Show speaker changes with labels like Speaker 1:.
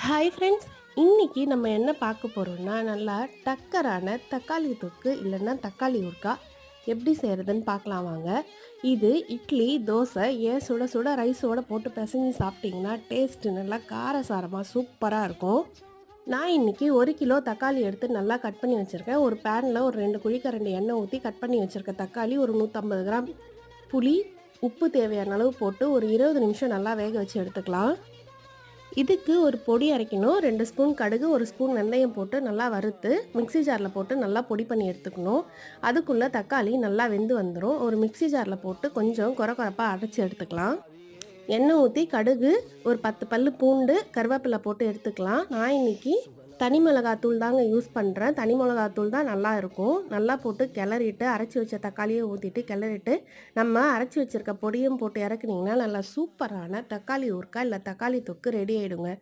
Speaker 1: Hi friends. இன்னைக்கு நம்ம என்ன பார்க்க போறோம்னா, நல்லா டக்கரான தக்காளி தொக்கு இல்லன்னா தக்காளி ஊறுகாய் எப்படி செய்றதுன்னு பார்க்கலாம் வாங்க. இது இட்லி, தோசை ஏன் சுட சுட ரைஸோட போட்டு பெசஞ்சு சாப்பிட்டீங்கன்னா, டேஸ்ட் நல்லா காரசாரமா சூப்பரா இருக்கும். நான் இன்னைக்கு 1 கிலோ தக்காளி எடுத்து நல்லா கட் பண்ணி வச்சிருக்கேன். ஒரு பேன்ல ஒரு 2 குழிக்கரண்டி எண்ணெய் ஊத்தி கட் பண்ணி வச்சிருக்க தக்காளி, ஒரு 150 கிராம் புளி, உப்பு தேவையான அளவு போட்டு ஒரு 20 நிமிஷம் நல்லா வேக வச்சு எடுத்துக்கலாம். இதுக்கு ஒரு பொடி அரைக்கணும். 2 ஸ்பூன் கடுகு, 1 ஸ்பூன் வெந்தயம் போட்டு நல்லா வறுத்து, மிக்ஸி ஜார்ல போட்டு நல்லா பொடி பண்ணி எடுத்துக்கணும். அதுக்குள்ள தக்காளி நல்லா வெந்து வந்துரும். ஒரு மிக்ஸி ஜார்ல போட்டு கொஞ்சம் கொர கொரப்பா அரைச்சு எடுத்துக்கலாம். எண்ணெய் ஊத்தி கடுகு, ஒரு 10 பல்லு பூண்டு, கருவேப்பிலை போட்டு எடுத்துக்கலாம். நான் இன்னைக்கு தனி மிளகாத்தூள் தாங்க யூஸ் பண்ணுறேன். தனி மிளகாத்தூள் தான் நல்லா இருக்கும். நல்லா போட்டு கிளறிட்டு, அரைச்சி வச்ச தக்காளியை ஊற்றிட்டு கிளறிட்டு, நம்ம அரைச்சி வச்சிருக்க பொடியும் போட்டு இறக்குனீங்கன்னா, நல்லா சூப்பரான தக்காளி ஊறுகாய் இல்லை தக்காளி தொக்கு ரெடி ஆயிடுங்க.